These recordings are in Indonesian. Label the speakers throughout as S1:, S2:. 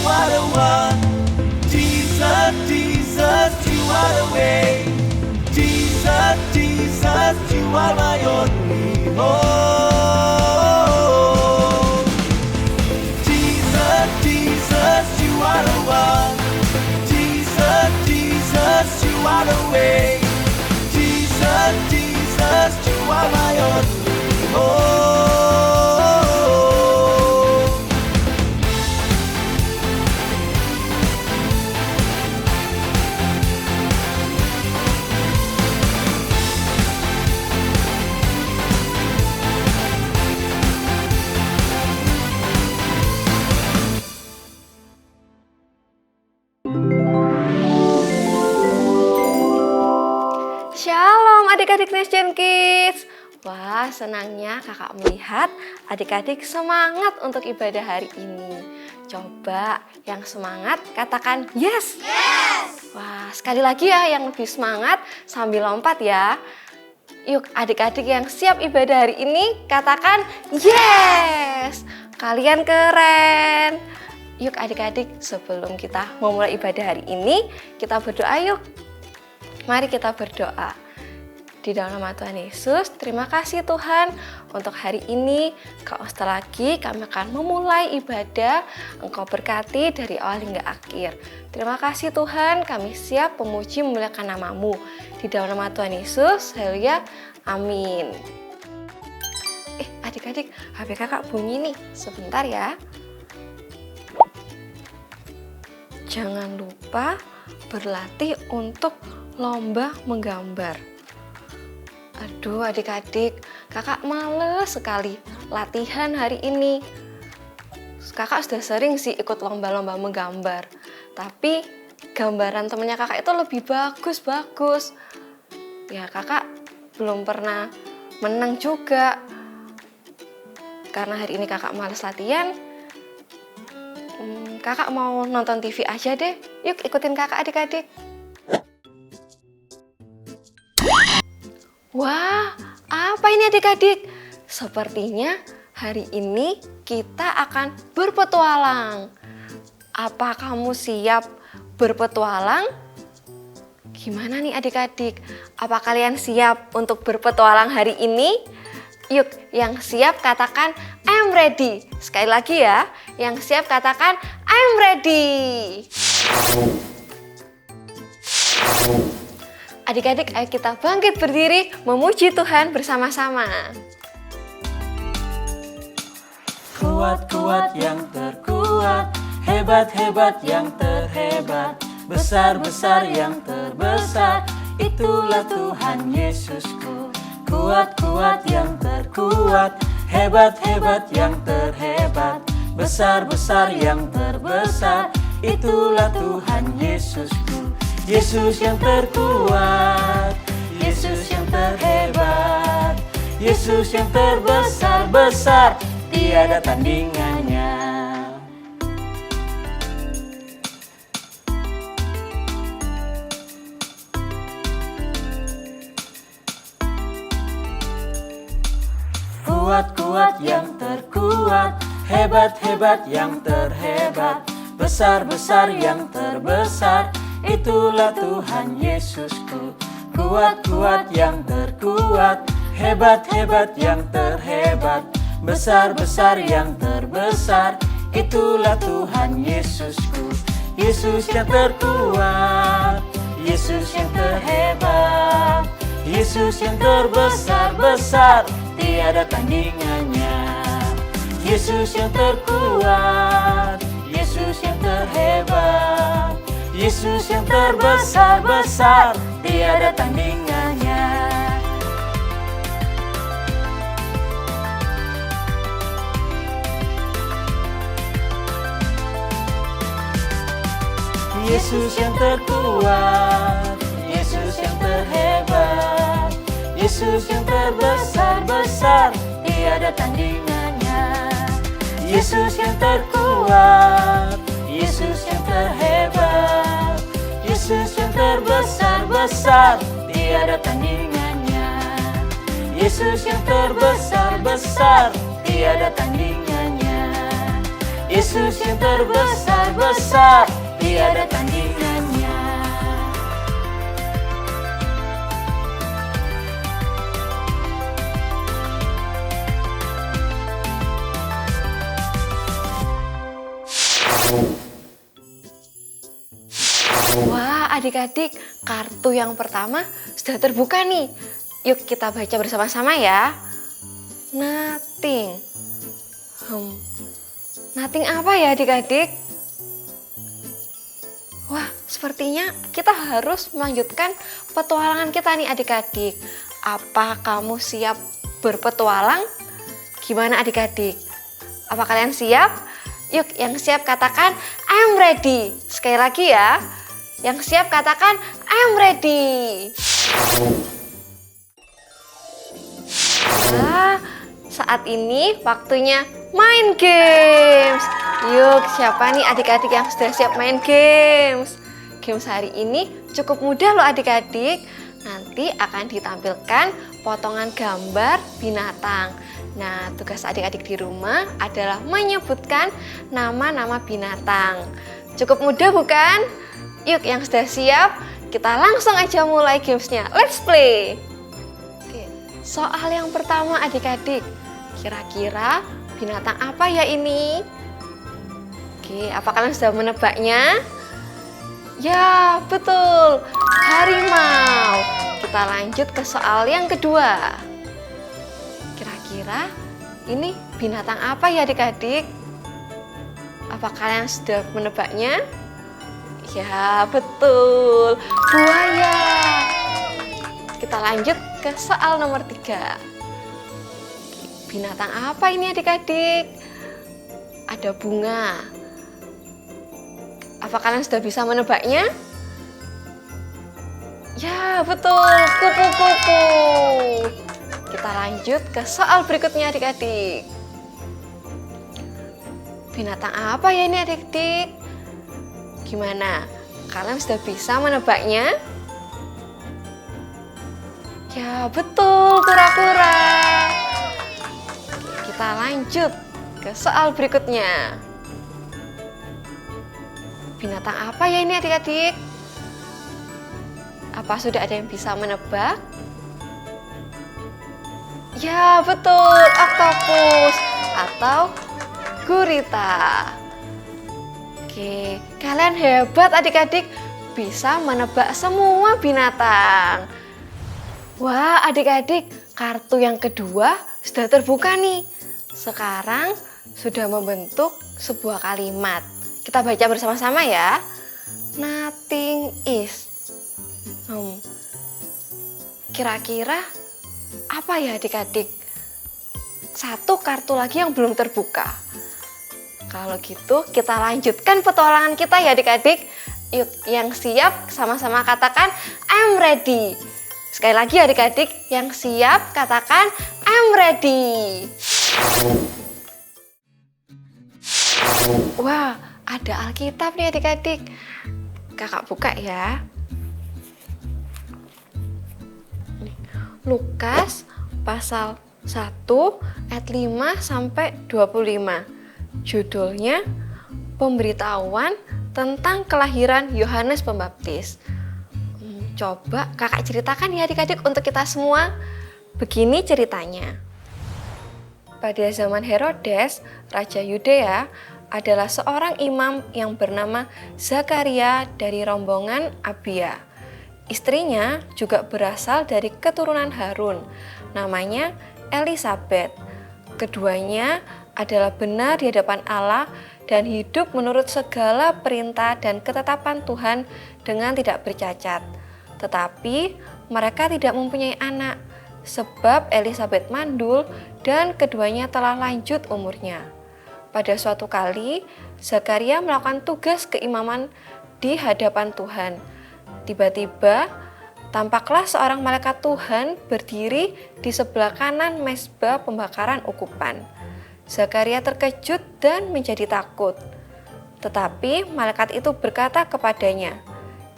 S1: are the one. Jesus, Jesus, you are the way. Jesus, Jesus, you are my only hope. Jesus, Jesus, you are the one. Jesus, Jesus, you are the way. Jesus, Jesus, you are my only hope.
S2: Shalom adik-adik Nation Kids. Wah, senangnya kakak melihat adik-adik semangat untuk ibadah hari ini. Coba yang semangat katakan yes. Yes. Wah, sekali lagi ya yang lebih semangat sambil lompat ya. Yuk adik-adik yang siap ibadah hari ini katakan yes. Kalian keren. Yuk adik-adik sebelum kita memulai ibadah hari ini kita berdoa yuk. Mari kita berdoa. Di dalam nama Tuhan Yesus, terima kasih Tuhan untuk hari ini. Setelah lagi kami akan memulai ibadah. Engkau berkati dari awal hingga akhir. Terima kasih Tuhan, kami siap memuji memuliakan nama-Mu. Di dalam nama Tuhan Yesus, haleluya, amin. Adik-adik, HP kakak bunyi nih, sebentar ya. Jangan lupa berlatih untuk lomba menggambar. Aduh adik-adik, kakak males sekali latihan hari ini. Kakak sudah sering sih ikut lomba-lomba menggambar, tapi gambaran temennya kakak itu lebih bagus-bagus. Ya kakak belum pernah menang juga. Karena hari ini kakak males latihan, kakak mau nonton TV aja deh. Yuk ikutin kakak adik-adik. Wah, apa ini adik-adik? Sepertinya hari ini kita akan berpetualang. Apa kamu siap berpetualang? Gimana nih adik-adik? Apa kalian siap untuk berpetualang hari ini? Yuk, yang siap katakan I'm ready. Sekali lagi ya, yang siap katakan I'm ready. Adik-adik, ayo kita bangkit berdiri memuji Tuhan bersama-sama.
S1: Kuat-kuat yang terkuat, hebat-hebat yang terhebat, besar-besar yang terbesar, itulah Tuhan Yesusku. Kuat-kuat yang terkuat, hebat-hebat yang terhebat, besar-besar yang terbesar, itulah Tuhan Yesusku. Yesus yang terkuat, Yesus yang terhebat, Yesus yang terbesar-besar, tiada tandingannya. Kuat-kuat yang terkuat, hebat-hebat yang terhebat, besar-besar yang terbesar, itulah Tuhan Yesusku. Kuat-kuat yang terkuat, hebat-hebat yang terhebat, besar-besar yang terbesar, itulah Tuhan Yesusku. Yesus yang terkuat, Yesus yang terhebat, Yesus yang terbesar-besar, tiada tandingannya. Yesus yang terkuat, Yesus yang terhebat, Yesus yang terbesar-besar, tiada tandingannya. Yesus yang terkuat, Yesus yang terhebat, Yesus yang terbesar-besar, tiada tandingannya. Yesus yang terkuat, Yesus yang terhebat, Yesus yang terbesar-besar, tiada tandingannya. Yesus yang terbesar-besar, tiada tandingannya. Yesus yang terbesar-besar, tiada tandingannya.
S2: Wah, adik-adik, kartu yang pertama sudah terbuka nih. Yuk kita baca bersama-sama ya. Nothing. Nothing apa ya adik-adik? Wah, sepertinya kita harus melanjutkan petualangan kita nih adik-adik. Apa kamu siap berpetualang? Gimana adik-adik? Apa kalian siap? Yuk, yang siap katakan I'm ready. Sekali lagi ya. Yang siap katakan I'm ready. Nah, saat ini waktunya main games. Yuk, siapa nih adik-adik yang sudah siap main games? Games hari ini cukup mudah loh adik-adik. Nanti akan ditampilkan potongan gambar binatang. Nah, tugas adik-adik di rumah adalah menyebutkan nama-nama binatang. Cukup mudah bukan? Yuk, yang sudah siap, kita langsung aja mulai gamesnya. Let's play! Oke, soal yang pertama adik-adik. Kira-kira binatang apa ya ini? Oke, apa kalian sudah menebaknya? Ya, betul. Harimau. Kita lanjut ke soal yang kedua. Kira-kira ini binatang apa ya adik-adik? Apa kalian sudah menebaknya? Ya, betul. Buaya. Kita lanjut ke soal nomor 3. Binatang apa ini adik-adik? Ada bunga. Apa kalian sudah bisa menebaknya? Ya, betul. Kupu-kupu. Kita lanjut ke soal berikutnya adik-adik. Binatang apa ya ini adik-adik? Gimana? Kalian sudah bisa menebaknya? Ya, betul, kura-kura. Kita lanjut ke soal berikutnya. Binatang apa ya ini adik-adik? Apa sudah ada yang bisa menebak? Ya, betul, oktopus atau gurita. Oke, kalian hebat adik-adik, bisa menebak semua binatang. Wah, adik-adik, kartu yang kedua sudah terbuka nih. Sekarang sudah membentuk sebuah kalimat. Kita baca bersama-sama ya. Nothing is. Kira-kira apa ya adik-adik? Satu kartu lagi yang belum terbuka. Kalau gitu kita lanjutkan petualangan kita ya adik-adik. Yuk, yang siap sama-sama katakan I'm ready. Sekali lagi adik-adik, yang siap katakan I'm ready. Wah, ada Alkitab nih adik-adik. Kakak buka ya. Lukas pasal 1 ayat 5 sampai 25. Judulnya pemberitahuan tentang kelahiran Yohanes Pembaptis. Coba kakak ceritakan ya adik-adik untuk kita semua. Begini ceritanya. Pada zaman Herodes, Raja Yudea, adalah seorang imam yang bernama Zakaria dari rombongan Abia. Istrinya juga berasal dari keturunan Harun, namanya Elisabet. Keduanya adalah benar di hadapan Allah dan hidup menurut segala perintah dan ketetapan Tuhan dengan tidak bercacat. Tetapi mereka tidak mempunyai anak, sebab Elisabet mandul dan keduanya telah lanjut umurnya. Pada suatu kali, Zakaria melakukan tugas keimaman di hadapan Tuhan. Tiba-tiba, tampaklah seorang malaikat Tuhan berdiri di sebelah kanan mezbah pembakaran ukupan. Zakaria terkejut dan menjadi takut. Tetapi malaikat itu berkata kepadanya,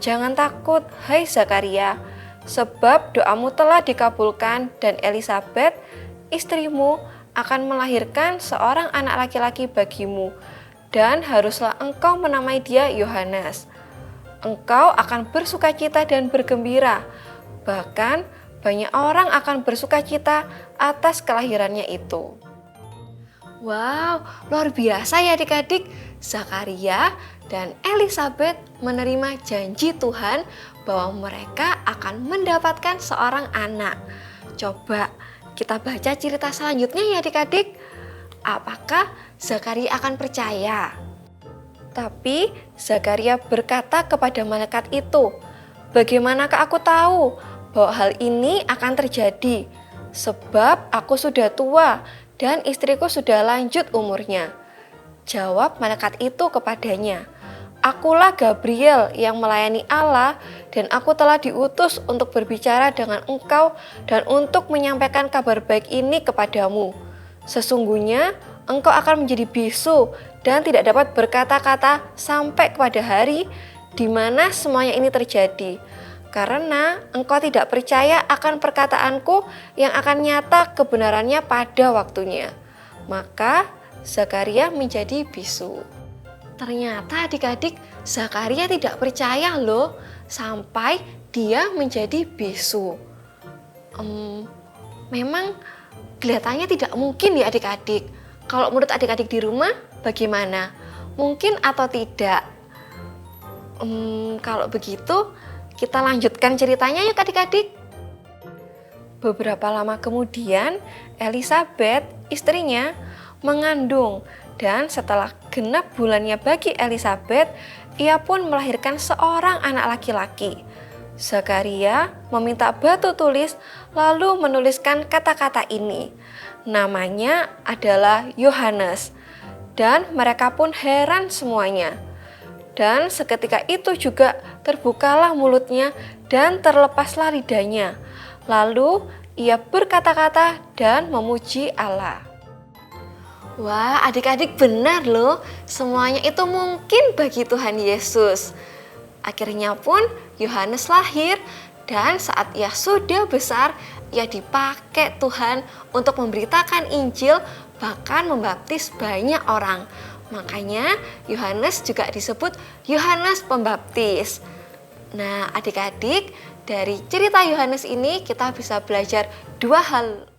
S2: "Jangan takut, hai Zakaria, sebab doamu telah dikabulkan dan Elisabet, istrimu, akan melahirkan seorang anak laki-laki bagimu, dan haruslah engkau menamai dia Yohanes. Engkau akan bersukacita dan bergembira, bahkan banyak orang akan bersukacita atas kelahirannya itu. Wow, luar biasa ya adik-adik. Zakaria dan Elisabet menerima janji Tuhan bahwa mereka akan mendapatkan seorang anak. Coba kita baca cerita selanjutnya ya adik-adik. Apakah Zakaria akan percaya? Tapi Zakaria berkata kepada malaikat itu, "Bagaimanakah aku tahu bahwa hal ini akan terjadi? Sebab aku sudah tua dan istriku sudah lanjut umurnya." Jawab malaikat itu kepadanya, "Akulah Gabriel yang melayani Allah dan aku telah diutus untuk berbicara dengan engkau dan untuk menyampaikan kabar baik ini kepadamu. Sesungguhnya engkau akan menjadi bisu dan tidak dapat berkata-kata sampai kepada hari di mana semuanya ini terjadi. Karena engkau tidak percaya akan perkataanku yang akan nyata kebenarannya pada waktunya." Maka Zakaria menjadi bisu. Ternyata adik-adik, Zakaria tidak percaya loh sampai dia menjadi bisu. Memang kelihatannya tidak mungkin ya adik-adik. Kalau menurut adik-adik di rumah bagaimana? Mungkin atau tidak? Kalau begitu kita lanjutkan ceritanya yuk adik-adik. Beberapa lama kemudian Elisabet, istrinya, mengandung dan setelah genap bulannya bagi Elisabet, ia pun melahirkan seorang anak laki-laki. Zakaria meminta batu tulis lalu menuliskan kata-kata ini. Namanya adalah Yohanes dan mereka pun heran semuanya. Dan seketika itu juga terbukalah mulutnya dan terlepaslah lidahnya. Lalu ia berkata-kata dan memuji Allah. Wah, adik-adik benar loh, semuanya itu mungkin bagi Tuhan Yesus. Akhirnya pun Yohanes lahir dan saat ia sudah besar, ia dipakai Tuhan untuk memberitakan Injil bahkan membaptis banyak orang. Makanya Yohanes juga disebut Yohanes Pembaptis. Nah, adik-adik, dari cerita Yohanes ini kita bisa belajar dua hal.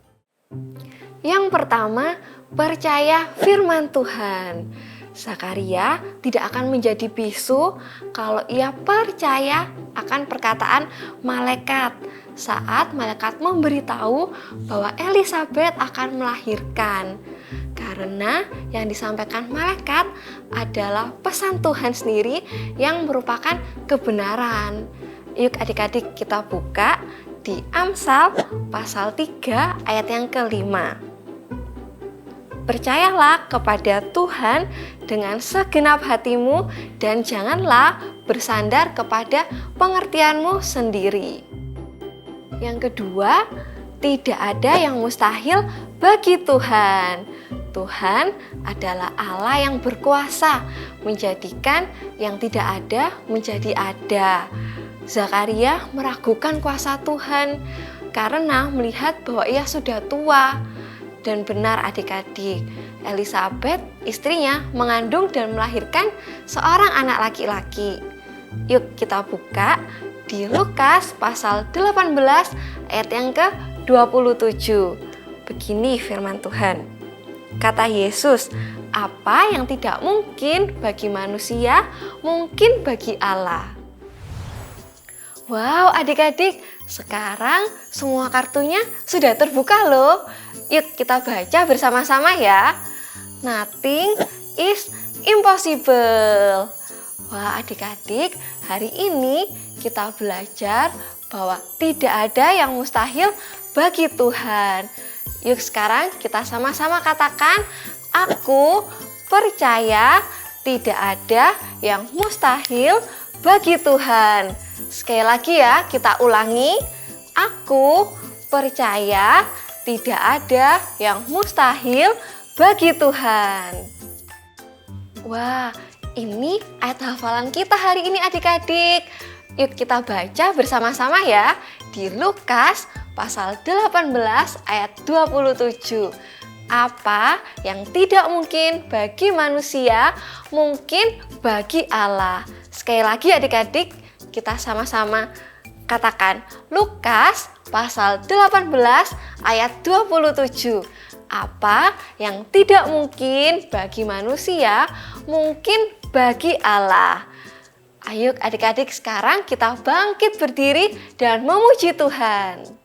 S2: Yang pertama, percaya firman Tuhan. Zakaria tidak akan menjadi bisu kalau ia percaya akan perkataan malaikat saat malaikat memberitahu bahwa Elisabet akan melahirkan. Karena yang disampaikan malaikat adalah pesan Tuhan sendiri yang merupakan kebenaran. Yuk adik-adik kita buka di Amsal pasal 3 ayat yang ke-5. Percayalah kepada Tuhan dengan segenap hatimu dan janganlah bersandar kepada pengertianmu sendiri. Yang kedua, tidak ada yang mustahil bagi Tuhan. Tuhan adalah Allah yang berkuasa menjadikan yang tidak ada menjadi ada. Zakaria meragukan kuasa Tuhan karena melihat bahwa ia sudah tua. Dan benar adik-adik, Elisabet istrinya mengandung dan melahirkan seorang anak laki-laki. Yuk kita buka di Lukas pasal 18 ayat yang ke-27. Begini firman Tuhan. Kata Yesus, apa yang tidak mungkin bagi manusia, mungkin bagi Allah. Wow adik-adik, sekarang semua kartunya sudah terbuka loh. Yuk kita baca bersama-sama ya. Nothing is impossible. Wah adik-adik, hari ini kita belajar bahwa tidak ada yang mustahil bagi Tuhan. Yuk sekarang kita sama-sama katakan, aku percaya tidak ada yang mustahil bagi Tuhan. Sekali lagi ya, kita ulangi. Aku percaya tidak ada yang mustahil bagi Tuhan. Wah, ini ayat hafalan kita hari ini adik-adik. Yuk kita baca bersama-sama ya di Lukas pasal 18 ayat 27. Apa yang tidak mungkin bagi manusia, mungkin bagi Allah. Sekali lagi adik-adik, kita sama-sama katakan Lukas pasal 18 ayat 27. Apa yang tidak mungkin bagi manusia, mungkin bagi Allah. Ayo adik-adik, sekarang kita bangkit berdiri dan memuji Tuhan.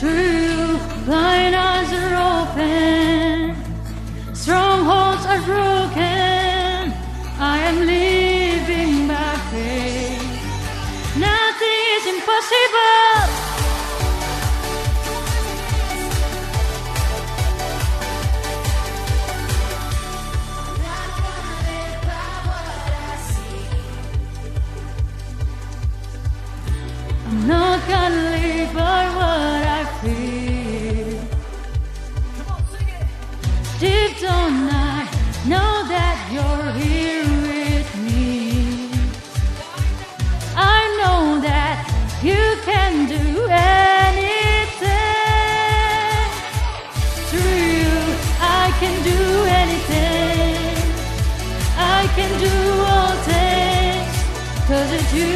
S3: True, blind eyes are open, strongholds are broken. I am living by faith. Nothing is impossible. I'm not gonna live by what I feel. Deep down I know that you're here with me. I know that you can do anything. Through you I can do anything. I can do all things, 'cause it's you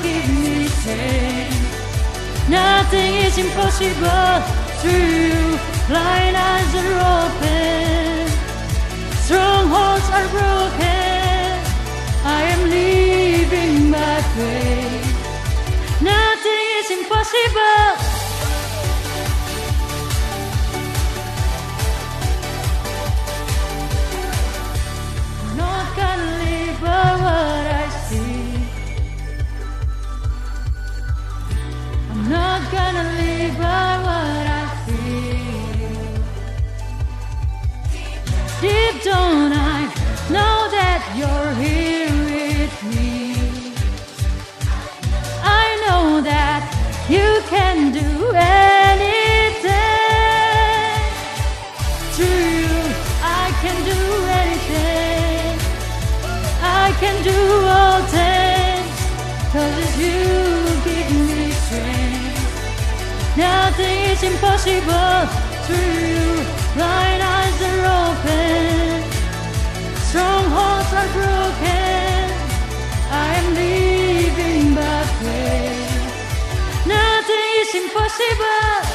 S3: give me strength. Nothing is impossible through you. Blind eyes are open, strongholds are broken. I am living by faith. Nothing is impossible. I'm not gonna live by what I see. I'm not gonna live by what I feel. Deep down I know that you're here with me. I know that you can do anything. Through you I can do anything. I can do all things, 'cause it's you give me strength. Nothing is impossible through you. Blind eyes are open, strongholds are broken. I am living by faith. Nothing is impossible.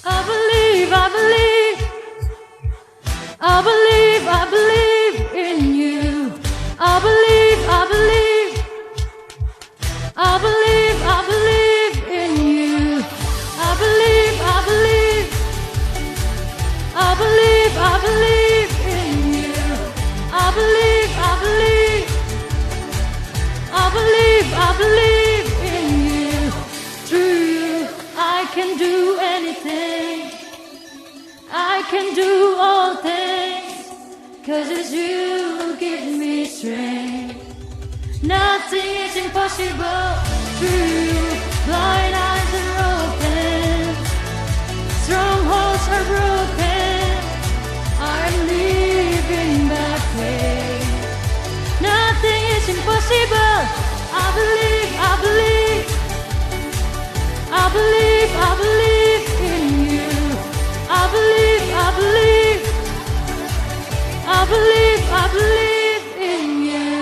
S3: I believe, I believe, I believe, I believe in you. I believe, I believe, I believe, I believe in you. I believe, I believe, I believe, I believe in you. I believe, I believe, I believe, I believe in you. Through you I can do anything. I can do all things, 'cause it's you who give me strength. Nothing is impossible through you. Blind eyes are open, strongholds are broken. I'm living by faith. Nothing is impossible. I believe, I believe, I believe, I believe in you. I believe, I believe, I believe, I believe in you.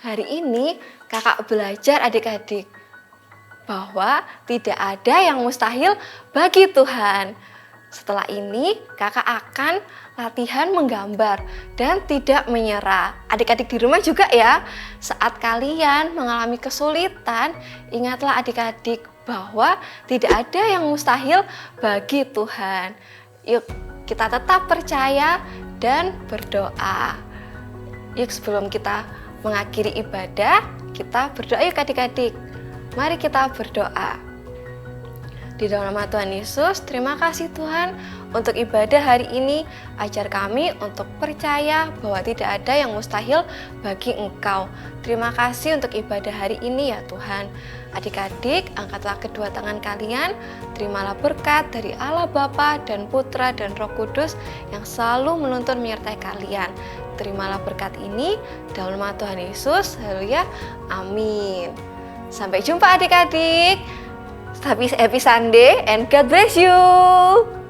S2: Hari ini kakak belajar adik-adik bahwa tidak ada yang mustahil bagi Tuhan. Setelah ini kakak akan latihan menggambar dan tidak menyerah. Adik-adik di rumah juga ya, saat kalian mengalami kesulitan, ingatlah adik-adik bahwa tidak ada yang mustahil bagi Tuhan. Yuk kita tetap percaya dan berdoa. Yuk sebelum kita mengakhiri ibadah, kita berdoa yuk adik-adik. Mari kita berdoa. Di dalam nama Tuhan Yesus, terima kasih Tuhan untuk ibadah hari ini. Ajar kami untuk percaya bahwa tidak ada yang mustahil bagi Engkau. Terima kasih untuk ibadah hari ini ya Tuhan. Adik-adik, angkatlah kedua tangan kalian. Terimalah berkat dari Allah Bapa dan Putra dan Roh Kudus yang selalu menuntun menyertai kalian. Terimalah berkat ini dalam nama Tuhan Yesus. Haleluya. Amin. Sampai jumpa adik-adik. Happy Sunday and God bless you.